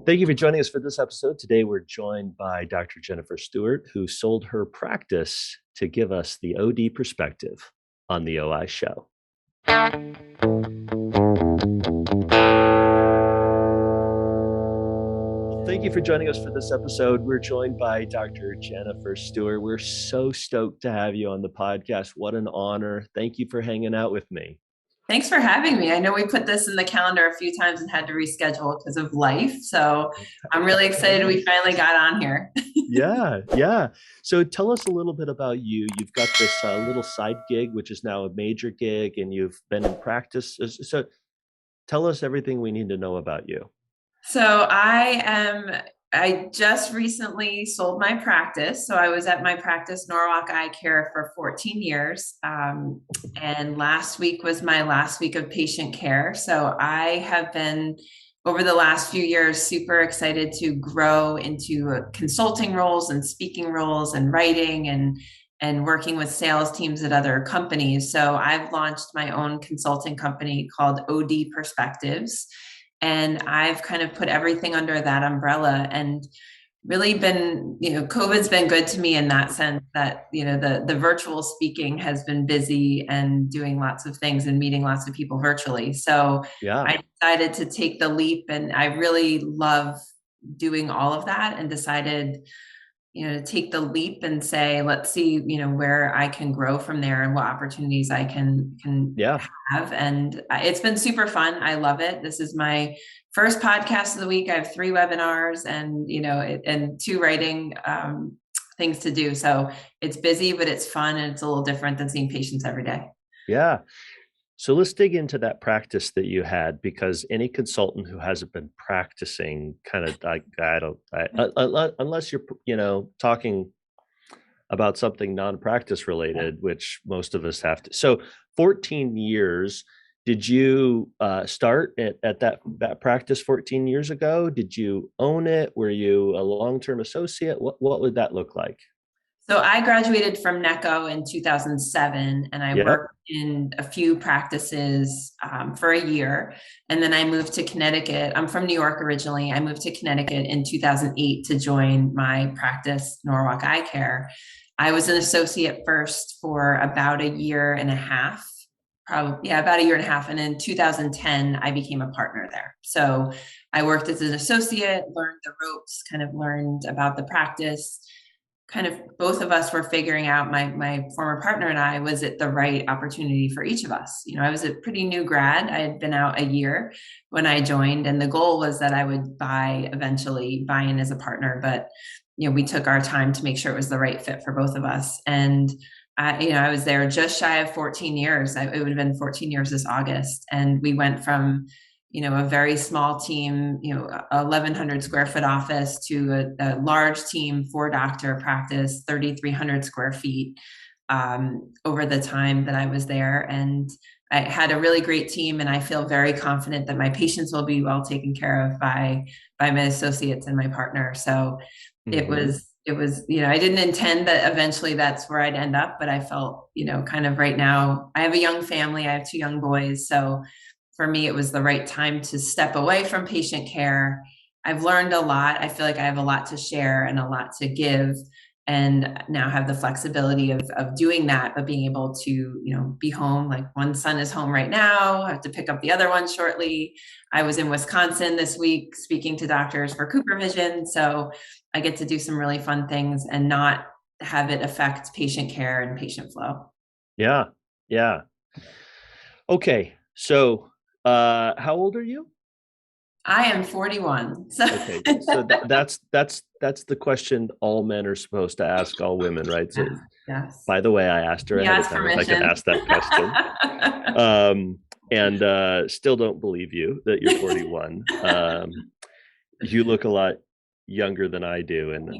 Thank you for joining us for this episode. Today, we're joined by Dr. Jennifer Stewart, who sold her practice to give us the OD perspective on the OI show. Well, thank you for joining us for this episode. We're joined by Dr. Jennifer Stewart. We're so stoked to have you on the podcast. What an honor. Thank you for hanging out with me. Thanks for having me. I know we put this in the calendar a few times and had to reschedule because of life. So I'm really excited we finally got on here. Yeah. So tell us a little bit about you. You've got this little side gig, which is now a major gig, and you've been in practice. So tell us everything we need to know about you. So I just recently sold my practice. So I was at my practice, Norwalk Eye Care, for 14 years. And last week was my last week of patient care. So I have been, over the last few years, super excited to grow into consulting roles and speaking roles and writing and working with sales teams at other companies. So I've launched my own consulting company called OD Perspectives. And I've kind of put everything under that umbrella and really been, COVID's been good to me in that sense that, the virtual speaking has been busy and doing lots of things and meeting lots of people virtually. So Yeah. I decided to take the leap, and I really love doing all of that, and decided to take the leap and say, let's see, where I can grow from there and what opportunities I can Yeah. have. And it's been super fun. I love it. This is my first podcast of the week. I have 3 webinars and, and 2 writing things to do. So it's busy, but it's fun. And it's a little different than seeing patients every day. Yeah. So let's dig into that practice that you had, because any consultant who hasn't been practicing kind of like, unless you're, talking about something non-practice related, which most of us have to. So 14 years, did you start at that practice 14 years ago? Did you own it? Were you a long-term associate? What would that look like? So I graduated from NECO in 2007, and I Yep. worked in a few practices for a year. And then I moved to Connecticut. I'm from New York originally. I moved to Connecticut in 2008 to join my practice, Norwalk Eye Care. I was an associate first for about a year and a half, probably, yeah, about a year and a half. And in 2010, I became a partner there. So I worked as an associate, learned the ropes, kind of learned about the practice. Kind of both of us were figuring out, my former partner and I, was it the right opportunity for each of us? I was a pretty new grad. I had been out a year when I joined, and the goal was that I would eventually buy in as a partner. But, we took our time to make sure it was the right fit for both of us. And I was there just shy of 14 years. It would have been 14 years this August. And we went from a very small team, 1,100 square foot office, to a large team, 4-doctor practice, 3,300 square feet, over the time that I was there. And I had a really great team, and I feel very confident that my patients will be well taken care of by my associates and my partner. So it Mm-hmm. was, I didn't intend that eventually that's where I'd end up, but I felt, kind of right now, I have a young family. I have 2 young boys. So for me, it was the right time to step away from patient care. I've learned a lot. I feel like I have a lot to share and a lot to give, and now have the flexibility of doing that, but being able to, be home. Like, one son is home right now. I have to pick up the other one shortly. I was in Wisconsin this week speaking to doctors for Cooper Vision. So I get to do some really fun things and not have it affect patient care and patient flow. Yeah. Yeah. Okay. So, how old are you? I am 41. So Okay. So that's the question all men are supposed to ask all women, right? So, yes, yes. by the way, I asked her He ahead of asked time if I could permission. ask that question. And still don't believe you that you're 41. You look a lot younger than I do, and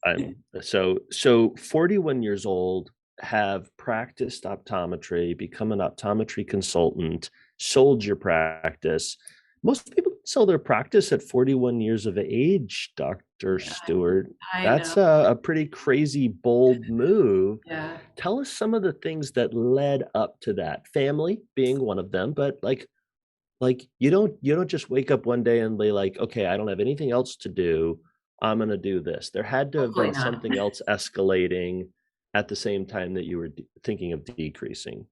Thank you. I'm so 41 years old, have practiced optometry, become an optometry consultant, sold your practice. Most people sell their practice at 41 years of age, Dr. Stewart. I know. That's a pretty crazy, bold move. Yeah. Tell us some of the things that led up to that. Family being one of them, but like, Like you don't just wake up one day and be like, okay, I don't have anything else to do. I'm going to do this. There had to have Hopefully been not. something else escalating at the same time that you were thinking of decreasing.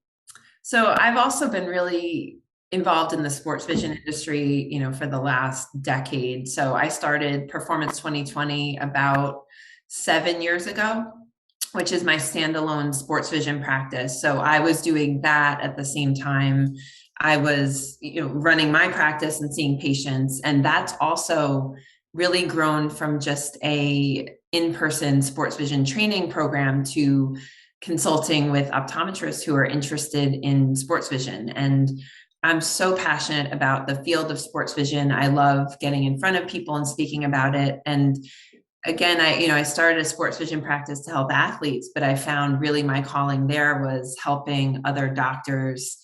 So I've also been really involved in the sports vision industry, for the last decade. So I started Performance 2020 about 7 years ago, which is my standalone sports vision practice. So I was doing that at the same time I was, running my practice and seeing patients. And that's also really grown from just a in-person sports vision training program to consulting with optometrists who are interested in sports vision. And I'm so passionate about the field of sports vision. I love getting in front of people and speaking about it. And again, I started a sports vision practice to help athletes, but I found really my calling there was helping other doctors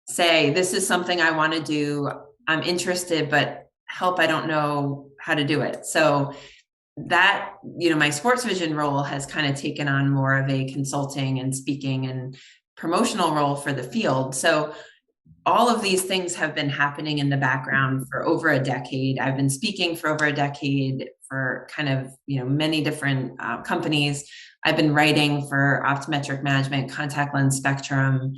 say, this is something I want to do. I'm interested, but help, I don't know how to do it. So that, my sports vision role has kind of taken on more of a consulting and speaking and promotional role for the field. So all of these things have been happening in the background for over a decade. I've been speaking for over a decade for kind of, many different companies. I've been writing for Optometric Management, Contact Lens Spectrum,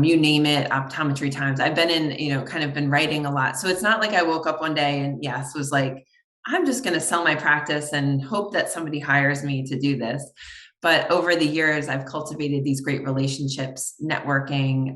you name it, Optometry Times. I've been in, kind of been writing a lot. So it's not like I woke up one day and yes, was like, I'm just going to sell my practice and hope that somebody hires me to do this. But over the years, I've cultivated these great relationships, networking,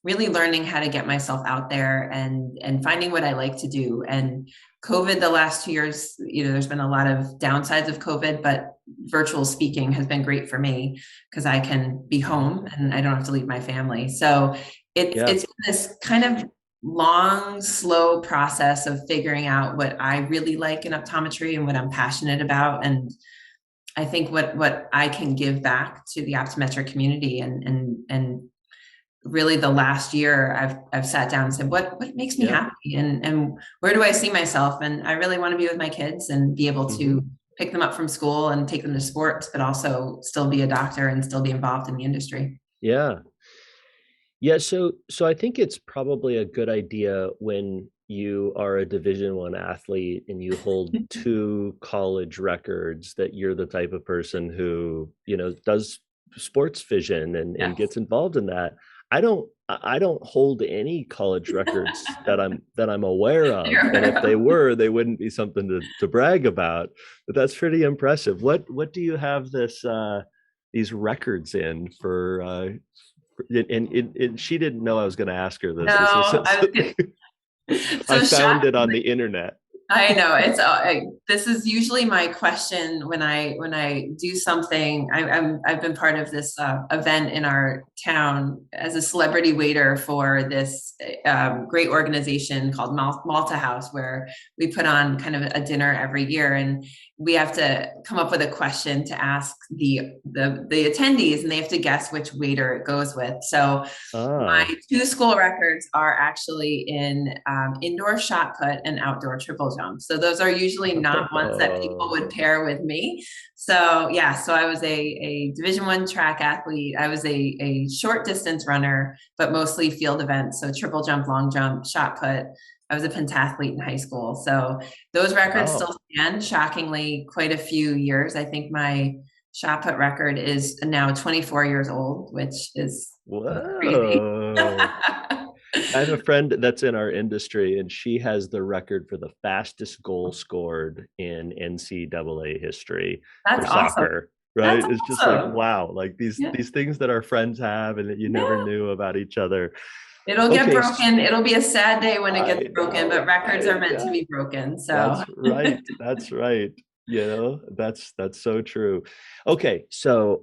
really learning how to get myself out there and finding what I like to do. And COVID, the last 2 years, there's been a lot of downsides of COVID, but virtual speaking has been great for me because I can be home and I don't have to leave my family. So Yeah. it's this kind of long, slow process of figuring out what I really like in optometry and what I'm passionate about. And I think what I can give back to the optometric community and really the last year I've sat down and said, what makes me Yeah. happy and where do I see myself? And I really want to be with my kids and be able Hmm. to pick them up from school and take them to sports, but also still be a doctor and still be involved in the industry. Yeah. Yeah, so I think it's probably a good idea when you are a Division 1 athlete and you hold two college records that you're the type of person who, does sports vision and Yes. gets involved in that. I don't hold any college records that I'm aware of. And if they were, they wouldn't be something to brag about. But that's pretty impressive. What do you have these records in for and she didn't know I was going to ask her this. This was No, I so found it on shockingly, the internet. I know this is usually my question when I do something. I've been part of this event in our town as a celebrity waiter for this great organization called Malta House, where we put on kind of a dinner every year, and we have to come up with a question to ask the attendees, and they have to guess which waiter it goes with. So Ah, my two school records are actually in indoor shot put and outdoor triple jump. So those are usually not ones that people would oh, pair with me. So yeah, so I was a Division 1 track athlete. I was a short distance runner, but mostly field events. So triple jump, long jump, shot put. I was a pentathlete in high school. So those records wow. still stand, shockingly, quite a few years. I think my shot put record is now 24 years old, which is crazy. Whoa. I have a friend that's in our industry, and she has the record for the fastest goal scored in NCAA history for That's awesome. soccer. Right? That's It's just like awesome. wow, like these Yeah. these things that our friends have and that you never Yeah. knew about each other. It'll get Okay, broken. It'll be a sad day when it gets I broken, but know, records I are meant to know. be broken. So That's right. That's right. That's so true. Okay, so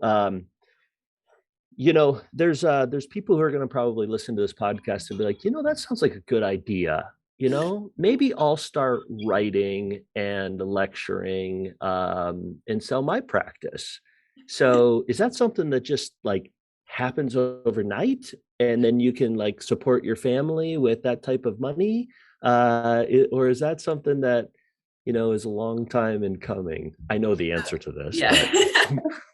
there's people who are going to probably listen to this podcast and be like, that sounds like a good idea. Maybe I'll start writing and lecturing and sell my practice. So is that something that just like happens overnight and then you can like support your family with that type of money? Or is that something that, is a long time in coming? I know the answer to this, yeah.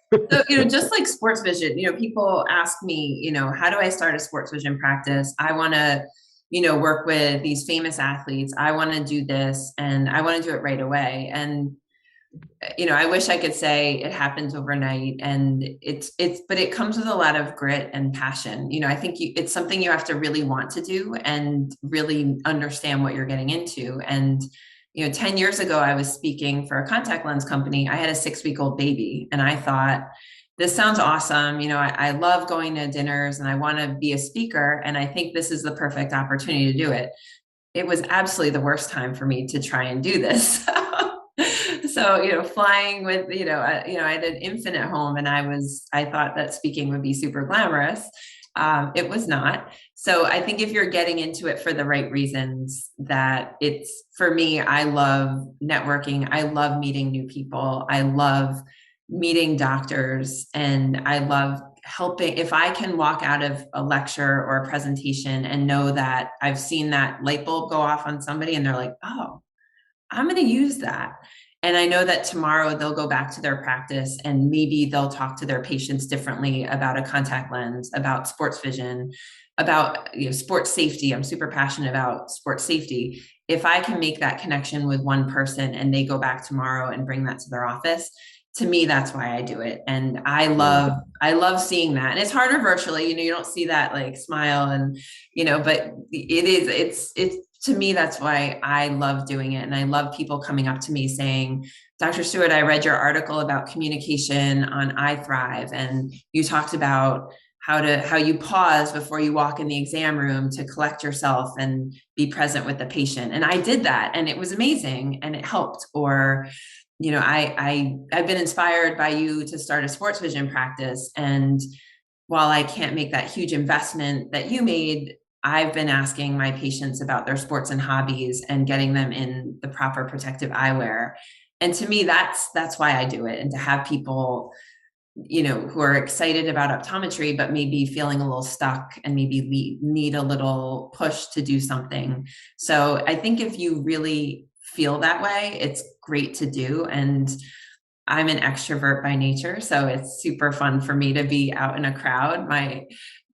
but So, just like sports vision, people ask me, how do I start a sports vision practice? I want to work with these famous athletes. I want to do this and I want to do it right away. And I wish I could say it happens overnight, and but it comes with a lot of grit and passion. I think it's something you have to really want to do and really understand what you're getting into. And 10 years ago, I was speaking for a contact lens company. I had a 6-week-old baby, and I thought, this sounds awesome. I love going to dinners and I want to be a speaker, and I think this is the perfect opportunity to do it. It was absolutely the worst time for me to try and do this. So, flying with, I had an infant at home, and I thought that speaking would be super glamorous. It was not. So I think if you're getting into it for the right reasons, that it's, for me, I love networking. I love meeting new people. I love meeting doctors, and I love helping. If I can walk out of a lecture or a presentation and know that I've seen that light bulb go off on somebody and they're like, oh, I'm going to use that. And I know that tomorrow they'll go back to their practice and maybe they'll talk to their patients differently about a contact lens, about sports vision, about sports safety. I'm super passionate about sports safety. If I can make that connection with one person and they go back tomorrow and bring that to their office, to me, that's why I do it. And Yeah. I love seeing that. And it's harder virtually, you don't see that like smile and, but it's to me, that's why I love doing it. And I love people coming up to me saying, Dr. Stewart, I read your article about communication on iThrive, and you talked about how you pause before you walk in the exam room to collect yourself and be present with the patient. And I did that, and it was amazing, and it helped. Or, I've been inspired by you to start a sports vision practice. And while I can't make that huge investment that you made, I've been asking my patients about their sports and hobbies and getting them in the proper protective eyewear. And to me, that's why I do it. And to have people, who are excited about optometry, but maybe feeling a little stuck and maybe need a little push to do something. So I think if you really feel that way, it's great to do. And I'm an extrovert by nature, so it's super fun for me to be out in a crowd.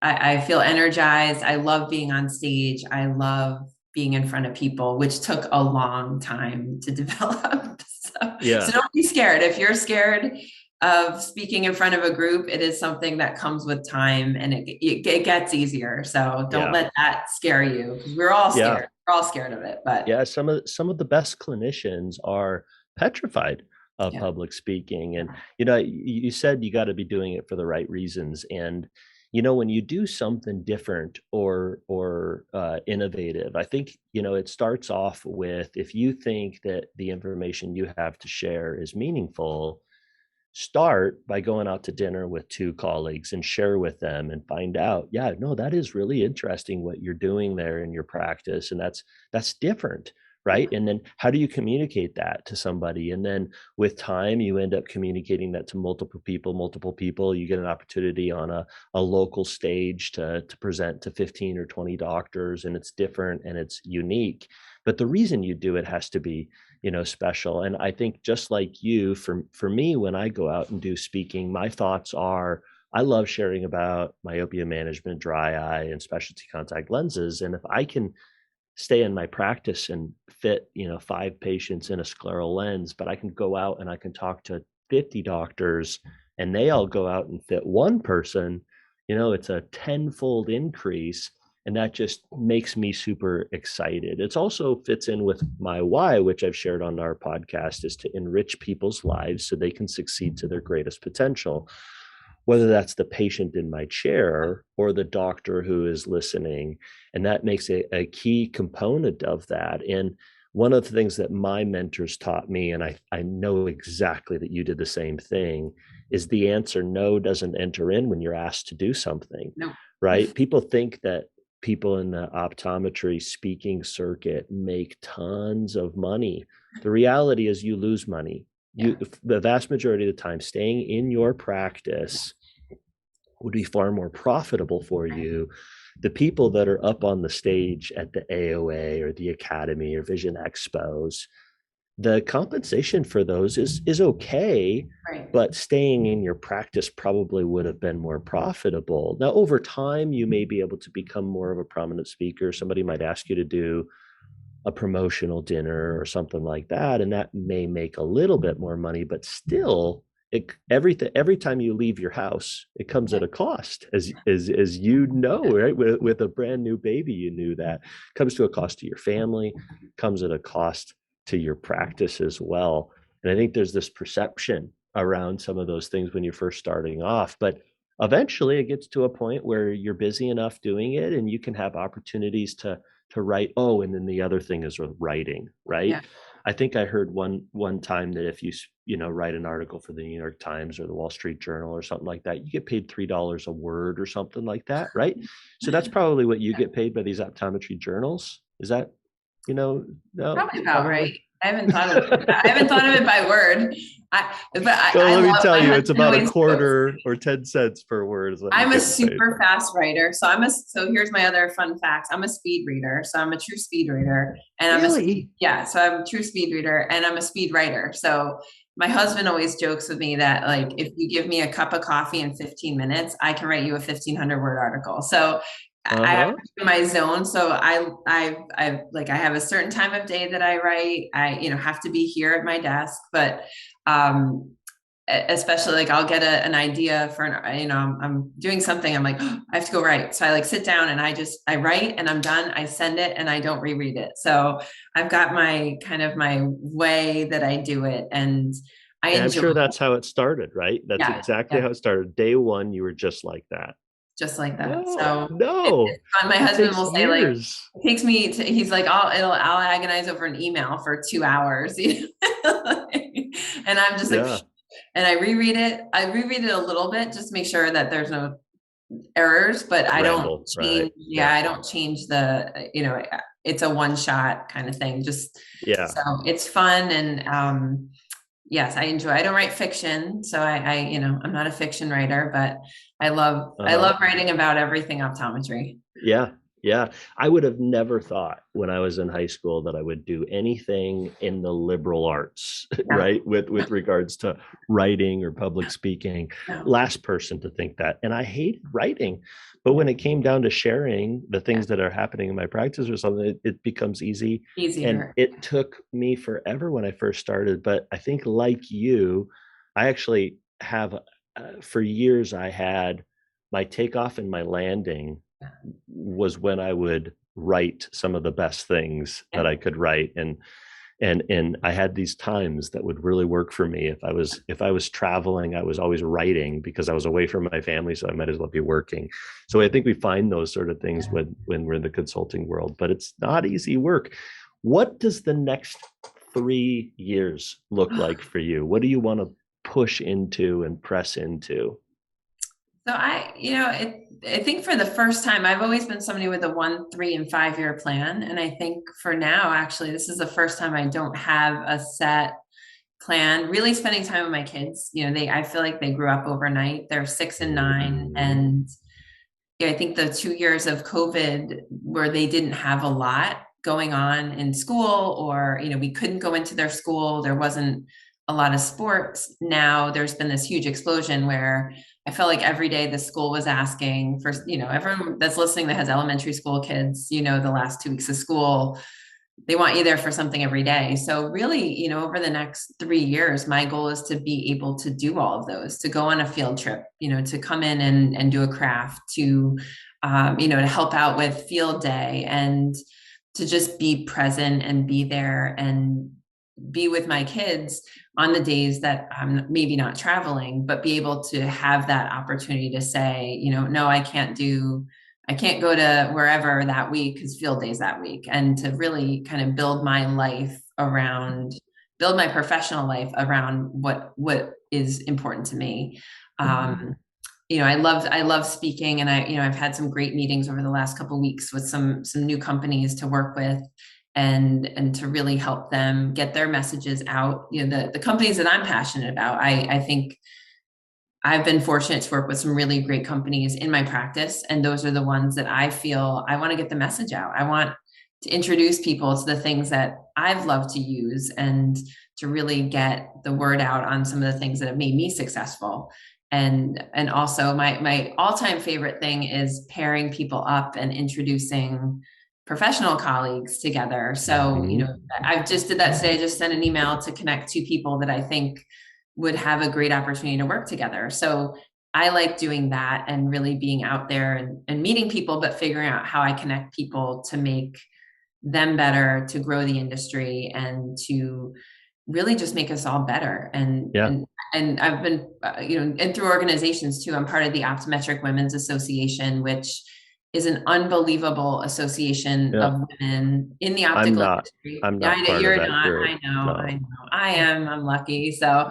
I feel energized. I love being on stage. I love being in front of people, which took a long time to develop. So Yeah. don't be scared. If you're scared of speaking in front of a group, it is something that comes with time, and it gets easier. So don't Yeah. let that scare you, because we're all Yeah. scared. We're all scared of it, but Yeah. Some of the best clinicians are petrified of yeah. public speaking. And you said you got to be doing it for the right reasons. And when you do something different or innovative, I think it starts off with, if you think that the information you have to share is meaningful, start by going out to dinner with two colleagues and share with them and find out, yeah, no, that is really interesting what you're doing there in your practice, and that's different, right? And then how do you communicate that to somebody? And then with time, you end up communicating that to multiple people. You get an opportunity on a local stage to present to 15 or 20 doctors, and it's different and it's unique. But the reason you do it has to be special. And I think, just like you, for me, when I go out and do speaking, my thoughts are, I love sharing about myopia management, dry eye, and specialty contact lenses. And if I can stay in my practice and fit 5 patients in a scleral lens, but I can go out and I can talk to 50 doctors and they all go out and fit one person, it's a tenfold increase. And that just makes me super excited. It's also fits in with my why, which I've shared on our podcast, is to enrich people's lives so they can succeed to their greatest potential, whether that's the patient in my chair or the doctor who is listening. And that makes a key component of that. And one of the things that my mentors taught me, and I know exactly that you did the same thing, is the answer no doesn't enter in when you're asked to do something, No. right? People think that people in the optometry speaking circuit make tons of money. The reality is you lose money. Yeah. The vast majority of the time, staying in your practice would be far more profitable for you. The people that are up on the stage at the AOA or the Academy or Vision Expos, the compensation for those is okay, Right. but staying in your practice probably would have been more profitable. Now, over time, you may be able to become more of a prominent speaker. Somebody might ask you to do a promotional dinner or something like that, and that may make a little bit more money, but still, every time you leave your house, it comes Yeah. at a cost, as you know, right? With a brand new baby, you knew that it comes to a cost to your family, comes at a cost to your practice as well. And I think there's this perception around some of those things when you're first starting off, but eventually it gets to a point where you're busy enough doing it and you can have opportunities to write. Oh, and then the other thing is writing, right? Yeah. I think I heard one time that if you write an article for the New York Times or the Wall Street Journal or something like that, you get paid $3 a word or something like that, right? So that's probably what you get paid by these optometry journals. Is that, no, Probably about right. probably. I haven't thought of it by word. Well, I let me love, tell my you, it's husband about a always jokes. quarter or 10 cents per word is what you're I'm a getting paid. super fast writer. So here's my other fun facts. I'm a speed reader. So I'm a true speed reader and Really? yeah, so I'm a true speed reader and I'm a speed writer. So my husband always jokes with me that like, if you give me a cup of coffee in 15 minutes, I can write you a 1,500 word article. So I have Uh-huh. my zone. So I have a certain time of day that I write. I, have to be here at my desk, but, especially like I'll get an idea for I'm doing something, I'm like, oh, I have to go write, so I like sit down and I write and I'm done, I send it and I don't reread it. So I've got my kind of my way that I do it, and I And I'm enjoy sure it. that's how it started, right? That's Yeah, exactly yeah, how it started. Day one, you were just like that. just like that. No, So it's no, fun. My it husband takes will say like, years. it takes me to, he's like, I'll agonize over an email for 2 hours, and I'm just like, Yeah, and I reread it a little bit just to make sure that there's no errors, but I don't ramble, right? change. Yeah, Yeah, I don't change it's a one shot kind of thing. Just yeah. so it's fun. And yes, I don't write fiction. So I'm not a fiction writer, but I Uh-huh. love writing about everything optometry. Yeah, yeah. I would have never thought when I was in high school that I would do anything in the liberal arts, Yeah. right? With regards to writing or public speaking. No. Last person to think that. And I hated writing. But when it came down to sharing the Yeah. things that are happening in my practice or something, it becomes easy. And Easier. it took me forever when I first started. But I think, like you, I actually have, for years, I had my takeoff and my landing was when I would write some of the best things that Yeah. I could write. And I had these times that would really work for me. If I was traveling, I was always writing because I was away from my family, so I might as well be working. So I think we find those sort of things when we're in the consulting world, but it's not easy work. What does the next 3 years look like for you? What do you want to push into and press into? So I think for the first time, I've always been somebody with a 1, 3, and 5 year plan. And I think for now, actually, this is the first time I don't have a set plan, really spending time with my kids. I feel like they grew up overnight. They're 6 and 9. And I think the 2 years of COVID where they didn't have a lot going on in school, or, we couldn't go into their school. There wasn't a lot of sports. Now there's been this huge explosion where I felt like every day the school was asking for, everyone that's listening that has elementary school kids, the last 2 weeks of school, they want you there for something every day. So really, over the next 3 years, my goal is to be able to do all of those, to go on a field trip, to come in and do a craft, to help out with field day, and to just be present and be there and be with my kids on the days that I'm maybe not traveling, but be able to have that opportunity to say, no, I can't go to wherever that week because field days that week, and to really kind of build my professional life around what is important to me. Um, I love speaking, and I've had some great meetings over the last couple of weeks with some new companies to work with, and to really help them get their messages out. The companies that I'm passionate about, I think I've been fortunate to work with some really great companies in my practice, and those are the ones that I feel I want to get the message out. I want to introduce people to the things that I've loved to use and to really get the word out on some of the things that have made me successful. And also my all-time favorite thing is pairing people up and introducing professional colleagues together. So, Mhm. I just did that today. I just sent an email to connect two people that I think would have a great opportunity to work together. So I like doing that and really being out there and meeting people, but figuring out how I connect people to make them better, to grow the industry, and to really just make us all better. And Yeah. and I've been, and through organizations too. I'm part of the Optometric Women's Association, which is an unbelievable association Yeah. of women in the I'm optical not. industry. I'm Yeah, not part of you're that not. group. I No. know. I am. I'm lucky. So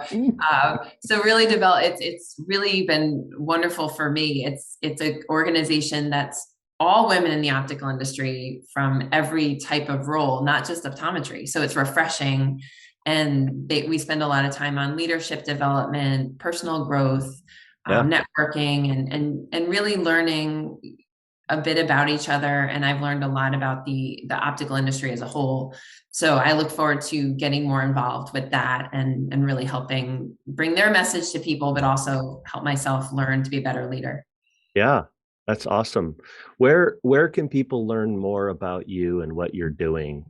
really develop. It's really been wonderful for me. It's an organization that's all women in the optical industry from every type of role, not just optometry. So it's refreshing. And we spend a lot of time on leadership development, personal growth, Yeah. networking, and really learning a bit about each other. And I've learned a lot about the optical industry as a whole. So I look forward to getting more involved with that and really helping bring their message to people, but also help myself learn to be a better leader. Yeah. That's awesome. Where can people learn more about you and what you're doing?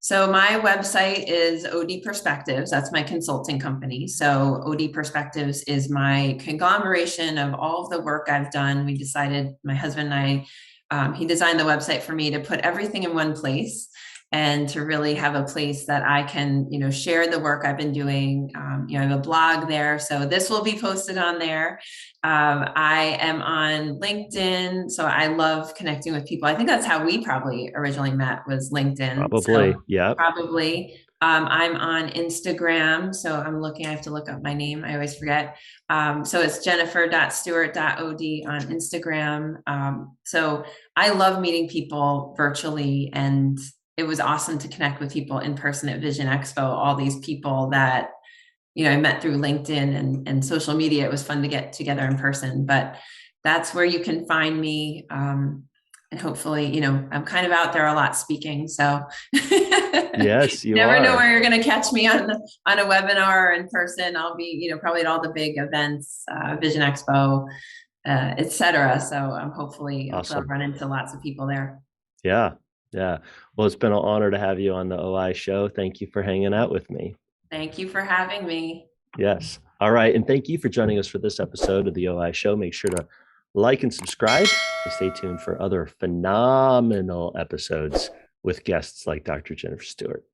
So my website is OD Perspectives. That's my consulting company. So OD Perspectives is my conglomeration of all of the work I've done. We decided, my husband and I, he designed the website for me to put everything in one place and to really have a place that I can, share the work I've been doing. I have a blog there, so this will be posted on there. I am on LinkedIn, so I love connecting with people. I think that's how we probably originally met, was LinkedIn. So Probably. Yeah. probably. I'm on Instagram, so I have to look up my name. I always forget. So it's jennifer.stewart.od on Instagram. So I love meeting people virtually, and it was awesome to connect with people in person at Vision Expo. All these people that, I met through LinkedIn and social media. It was fun to get together in person, but that's where you can find me. And hopefully, I'm kind of out there a lot speaking. So Yes, you never know are. where you're going to catch me on a webinar or in person. I'll be, probably at all the big events, Vision Expo, etc. So hopefully I'll Awesome. run into lots of people there. Yeah. Yeah. Well, it's been an honor to have you on the OI show. Thank you for hanging out with me. Thank you for having me. Yes. All right. And thank you for joining us for this episode of the OI show. Make sure to like and subscribe and stay tuned for other phenomenal episodes with guests like Dr. Jennifer Stewart.